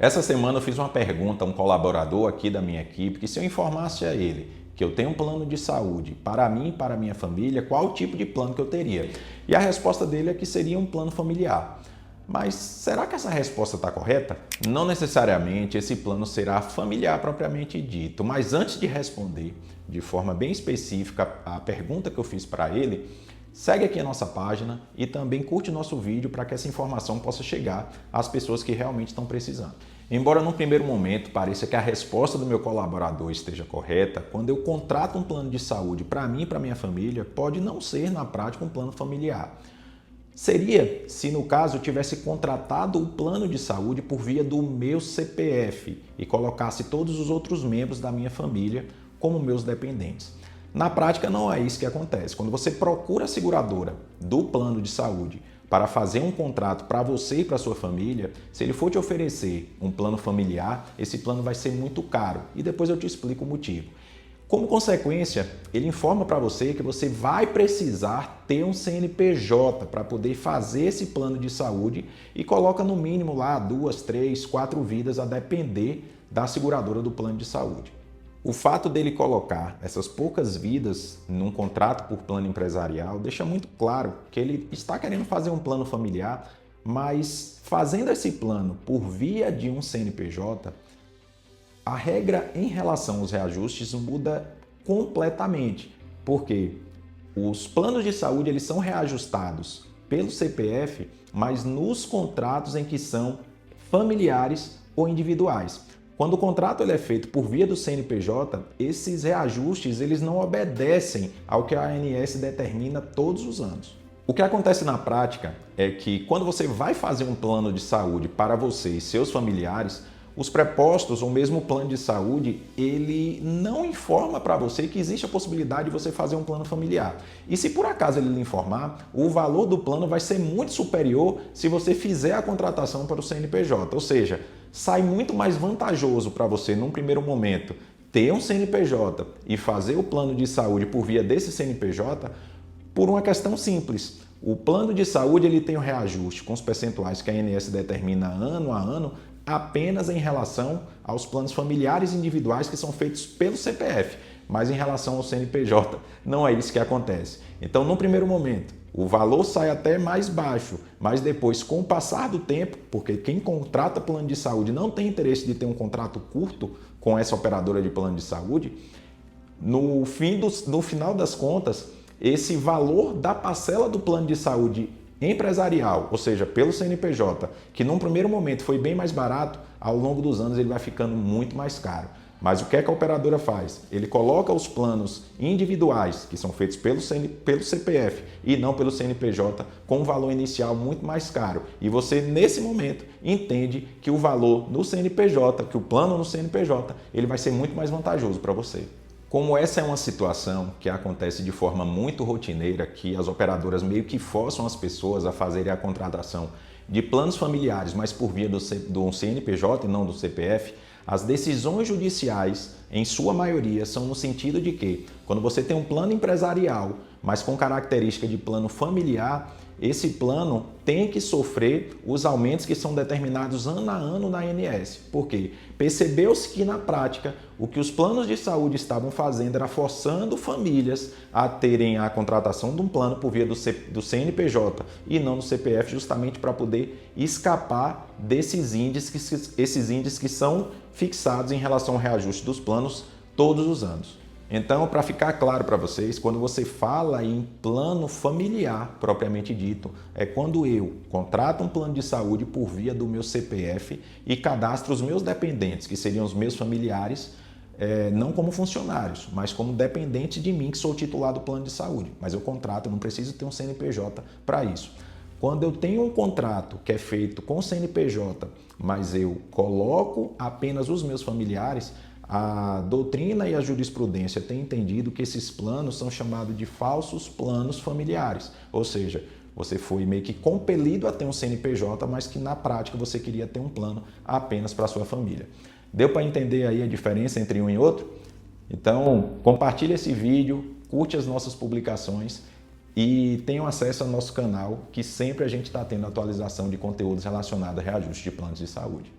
Essa semana eu fiz uma pergunta a um colaborador aqui da minha equipe que se eu informasse a ele que eu tenho um plano de saúde para mim e para a minha família, qual o tipo de plano que eu teria? E a resposta dele é que seria um plano familiar. Mas será que essa resposta está correta? Não necessariamente esse plano será familiar propriamente dito, mas antes de responder de forma bem específica a pergunta que eu fiz para ele, segue aqui a nossa página e também curte o nosso vídeo para que essa informação possa chegar às pessoas que realmente estão precisando. Embora num primeiro momento pareça que a resposta do meu colaborador esteja correta, quando eu contrato um plano de saúde para mim e para minha família, pode não ser na prática um plano familiar. Seria se no caso eu tivesse contratado o plano de saúde por via do meu CPF e colocasse todos os outros membros da minha família como meus dependentes. Na prática não é isso que acontece. Quando você procura a seguradora do plano de saúde para fazer um contrato para você e para sua família, se ele for te oferecer um plano familiar, esse plano vai ser muito caro e depois eu te explico o motivo. Como consequência, ele informa para você que você vai precisar ter um CNPJ para poder fazer esse plano de saúde e coloca no mínimo lá 2, 3, 4 vidas a depender da seguradora do plano de saúde. O fato dele colocar essas poucas vidas num contrato por plano empresarial deixa muito claro que ele está querendo fazer um plano familiar, mas fazendo esse plano por via de um CNPJ, a regra em relação aos reajustes muda completamente, porque os planos de saúde eles são reajustados pelo CPF, mas nos contratos em que são familiares ou individuais. Quando o contrato ele é feito por via do CNPJ, esses reajustes eles não obedecem ao que a ANS determina todos os anos. O que acontece na prática é que quando você vai fazer um plano de saúde para você e seus familiares, os prepostos ou mesmo o plano de saúde, ele não informa para você que existe a possibilidade de você fazer um plano familiar. E se por acaso ele lhe informar, o valor do plano vai ser muito superior se você fizer a contratação para o CNPJ. Ou seja, sai muito mais vantajoso para você, num primeiro momento, ter um CNPJ e fazer o plano de saúde por via desse CNPJ por uma questão simples. O plano de saúde ele tem o reajuste com os percentuais que a ANS determina ano a ano, apenas em relação aos planos familiares individuais que são feitos pelo CPF, mas em relação ao CNPJ não é isso que acontece. Então, no primeiro momento, o valor sai até mais baixo, mas depois, com o passar do tempo, porque quem contrata plano de saúde não tem interesse de ter um contrato curto com essa operadora de plano de saúde, no final das contas, esse valor da parcela do plano de saúde empresarial, ou seja, pelo CNPJ, que num primeiro momento foi bem mais barato, ao longo dos anos ele vai ficando muito mais caro. Mas o que é que a operadora faz? Ele coloca os planos individuais, que são feitos pelo CPF e não pelo CNPJ, com um valor inicial muito mais caro. E você, nesse momento, entende que o valor no CNPJ, que o plano no CNPJ, ele vai ser muito mais vantajoso para você. Como essa é uma situação que acontece de forma muito rotineira, que as operadoras meio que forçam as pessoas a fazerem a contratação de planos familiares, mas por via do CNPJ e não do CPF, as decisões judiciais, em sua maioria, são no sentido de que, quando você tem um plano empresarial, mas com característica de plano familiar, esse plano tem que sofrer os aumentos que são determinados ano a ano na ANS. Por quê? Percebeu-se que, na prática, o que os planos de saúde estavam fazendo era forçando famílias a terem a contratação de um plano por via do CNPJ e não do CPF, justamente para poder escapar desses índices que são fixados em relação ao reajuste dos planos todos os anos. Então, para ficar claro para vocês, quando você fala em plano familiar, propriamente dito, é quando eu contrato um plano de saúde por via do meu CPF e cadastro os meus dependentes, que seriam os meus familiares, não como funcionários, mas como dependentes de mim, que sou titular do plano de saúde. Mas eu contrato, eu não preciso ter um CNPJ para isso. Quando eu tenho um contrato que é feito com CNPJ, mas eu coloco apenas os meus familiares, a doutrina e a jurisprudência têm entendido que esses planos são chamados de falsos planos familiares, ou seja, você foi meio que compelido a ter um CNPJ, mas que na prática você queria ter um plano apenas para a sua família. Deu para entender aí a diferença entre um e outro? Então, compartilhe esse vídeo, curte as nossas publicações e tenham acesso ao nosso canal, que sempre a gente está tendo atualização de conteúdos relacionados a reajuste de planos de saúde.